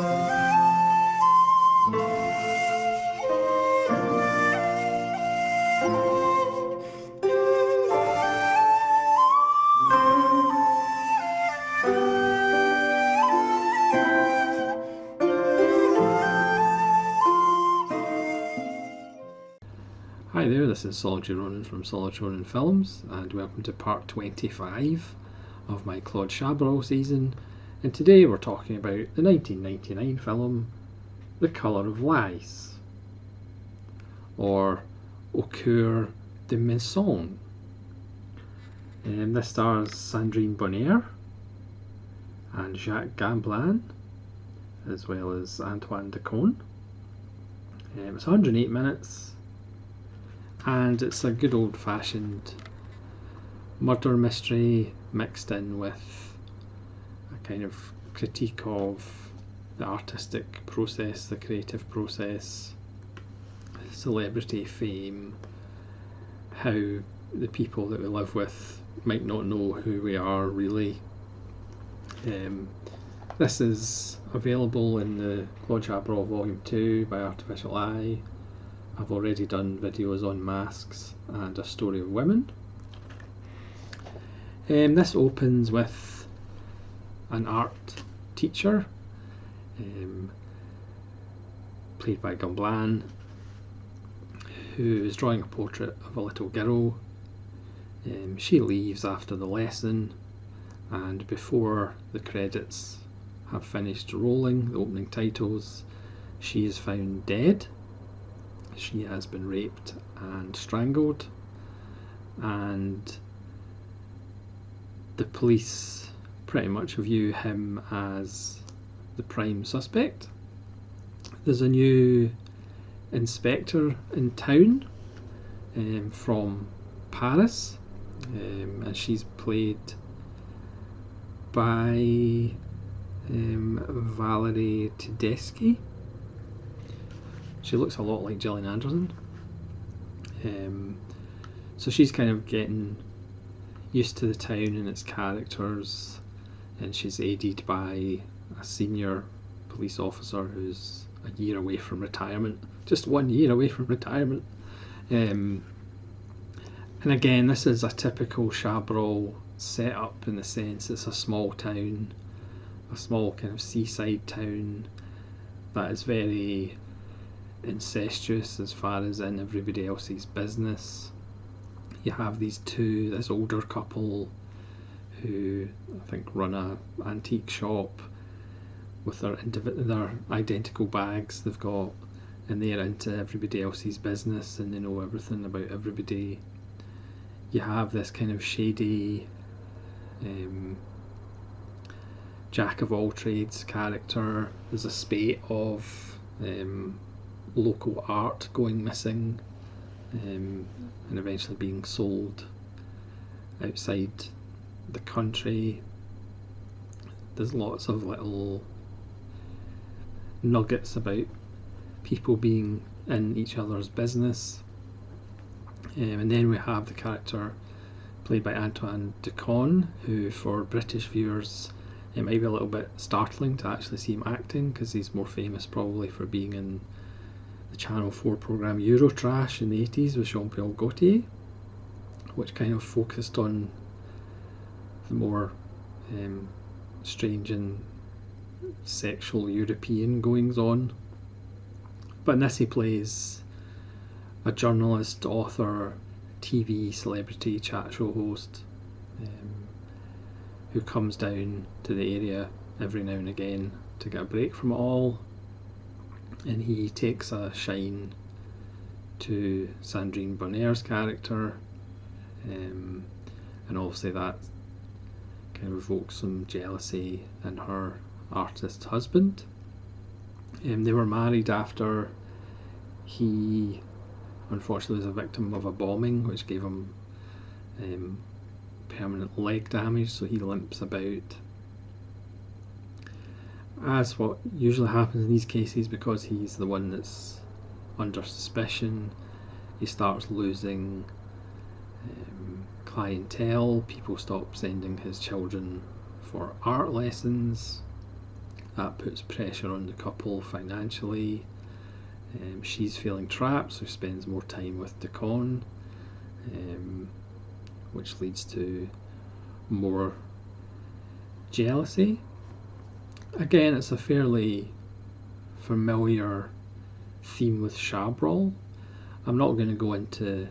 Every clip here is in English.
Hi there, this is Solitary Ronin from Solitary Ronin Films, and welcome to part 25 of my Claude Chabrol season. And today we're talking about the 1999 film The Colour of Lies, or Au Coeur de Mensonge. This stars Sandrine Bonnaire and Jacques Gamblin, as well as Antoine Decaune. It's 108 minutes. And it's a good old-fashioned murder mystery mixed in with a kind of critique of the artistic process, the creative process, celebrity, fame, how the people that we live with might not know who we are really. This is available in the Claude Chabrol Volume 2 by Artificial Eye. I've already done videos on masks and A Story of Women. This opens with an art teacher, played by Gamblin, who is drawing a portrait of a little girl. She leaves after the lesson, and before the credits have finished rolling, the opening titles, she is found dead. She has been raped and strangled, and the police pretty much view him as the prime suspect. There's a new inspector in town from Paris, and she's played by Valérie Tedeschi. She looks a lot like Gillian Anderson. So she's kind of getting used to the town and its characters, and she's aided by a senior police officer who's a year away from retirement. Just 1 year away from retirement. And again, this is a typical Chabrol setup in the sense it's a small town, a small kind of seaside town that is very incestuous as far as in everybody else's business. You have this older couple who I think run a antique shop with their identical bags they've got, and they're into everybody else's business and they know everything about everybody. You have this kind of shady jack of all trades character. There's a spate of local art going missing and eventually being sold outside the country. There's lots of little nuggets about people being in each other's business. And then we have the character played by Antoine Decaune, who for British viewers it might be a little bit startling to actually see him acting, because he's more famous probably for being in the Channel 4 programme Eurotrash in the 80s with Jean-Paul Gaultier, which kind of focused on the more strange and sexual European goings on. But in this he plays a journalist, author, TV celebrity, chat show host who comes down to the area every now and again to get a break from it all. And he takes a shine to Sandrine Bonnaire's character, and obviously that kind of evokes some jealousy in her artist husband. They were married after he unfortunately was a victim of a bombing which gave him permanent leg damage, so he limps about. As what usually happens in these cases, because he's the one that's under suspicion, he starts losing clientele. People stop sending his children for art lessons, that puts pressure on the couple financially. She's feeling trapped, so she spends more time with Decon, which leads to more jealousy. Again, it's a fairly familiar theme with Chabrol. I'm not going to go into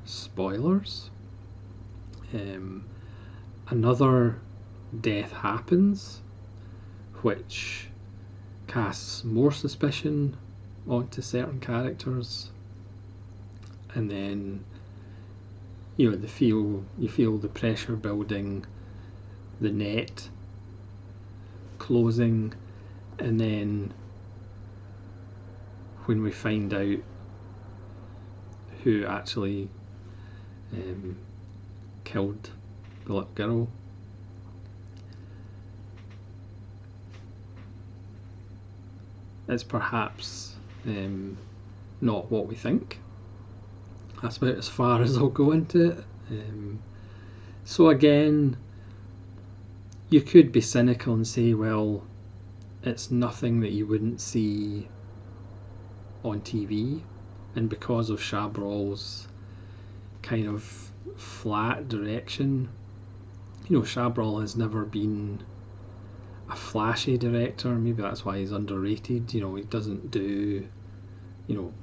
spoilers. Another death happens, which casts more suspicion onto certain characters, and then you feel the pressure building, the net closing, and then when we find out who actually killed the little girl, it's perhaps not what we think. That's about as far as I'll go into it. So again, you could be cynical and say, well, it's nothing that you wouldn't see on TV, and because of Chabrol's kind of flat direction, Chabrol has never been a flashy director. Maybe that's why he's underrated. He doesn't do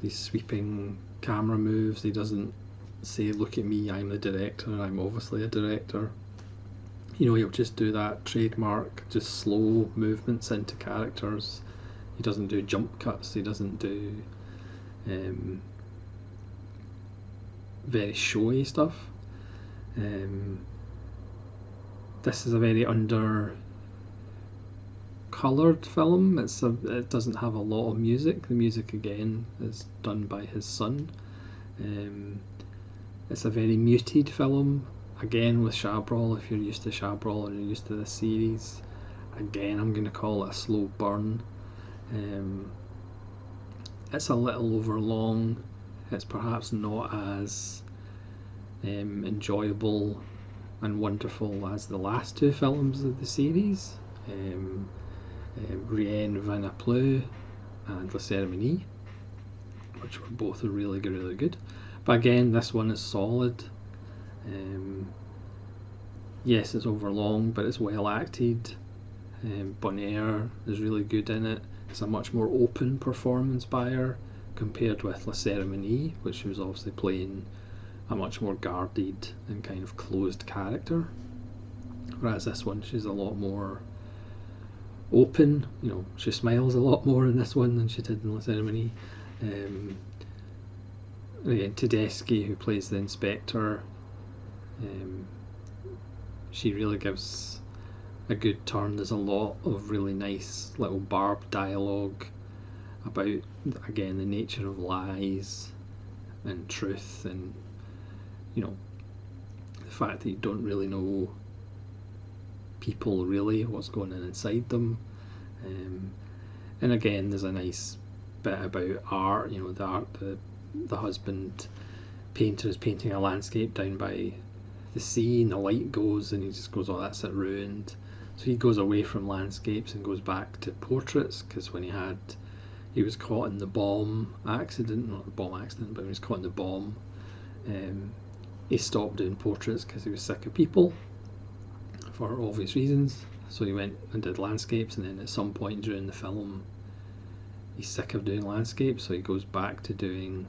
these sweeping camera moves. He doesn't say, look at me, I'm the director, I'm obviously a director. He'll just do that trademark, just slow movements into characters. He doesn't do jump cuts, he doesn't do very showy stuff. This is a very under-coloured film. It doesn't have a lot of music. The music again is done by his son. It's a very muted film. Again with Chabrol, if you're used to Chabrol or you're used to this series, again I'm going to call it a slow burn. It's a little overlong. It's perhaps not as enjoyable and wonderful as the last two films of the series, Rien va ne plus and La Cérémonie, which were both really good. But again, this one is solid. Yes, it's overlong, but it's well acted. Bonnaire is really good in it. It's a much more open performance by her compared with La Cérémonie, which she was obviously playing a much more guarded and kind of closed character. Whereas this one, she's a lot more open. She smiles a lot more in this one than she did in La Cérémonie. Again, Tedeschi, who plays the inspector, she really gives a good turn. There's a lot of really nice little barbed dialogue about, again, the nature of lies and truth, and the fact that you don't really know people really, what's going on inside them. And again, there's a nice bit about art. The art, the husband painter is painting a landscape down by the sea, and the light goes and he just goes, oh, that's it, ruined. So he goes away from landscapes and goes back to portraits, because when he was caught in the bomb accident, not the bomb accident, but when he was caught in the bomb, he stopped doing portraits because he was sick of people, for obvious reasons. So he went and did landscapes, and then at some point during the film he's sick of doing landscapes, so he goes back to doing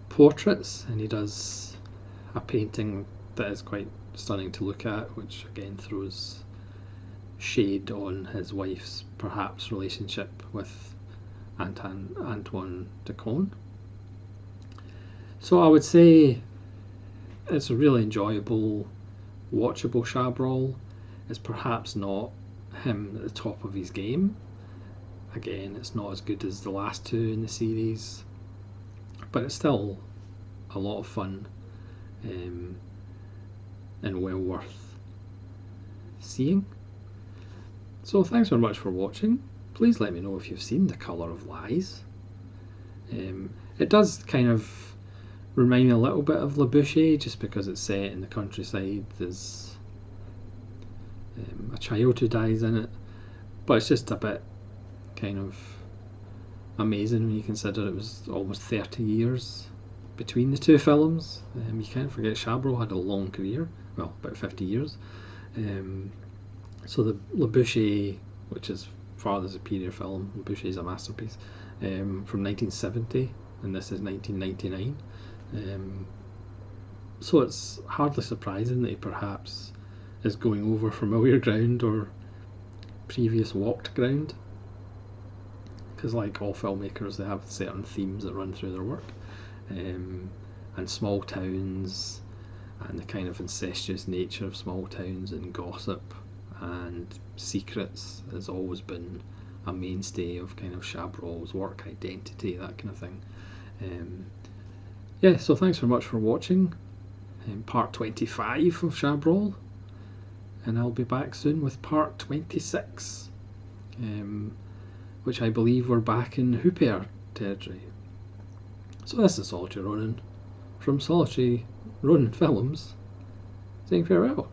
portraits, and he does a painting that is quite stunning to look at, which again throws shade on his wife's perhaps relationship with Antoine Decon. So I would say it's a really enjoyable, watchable Chabrol. It's perhaps not him at the top of his game. Again, it's not as good as the last two in the series, but it's still a lot of fun, and well worth seeing. So thanks very much for watching. Please let me know if you've seen The Colour of Lies. It does kind of remind me a little bit of Le Boucher, just because it's set in the countryside. There's a child who dies in it, but it's just a bit kind of amazing when you consider it was almost 30 years between the two films. You can't forget Chabrol had a long career, well, about 50 years. So the Le Boucher, which is far the superior film, Le Boucher is a masterpiece, from 1970, and this is 1999. So it's hardly surprising that he perhaps is going over familiar ground or previous walked ground, because like all filmmakers, they have certain themes that run through their work, and small towns and the kind of incestuous nature of small towns and gossip and secrets has always been a mainstay of kind of Chabrol's work, identity, that kind of thing. Yeah, so thanks very much for watching part 25 of Chabrol, and I'll be back soon with part 26, which I believe we're back in Hooper territory. So this is Solitary Ronin from Solitary Ronin Films saying farewell.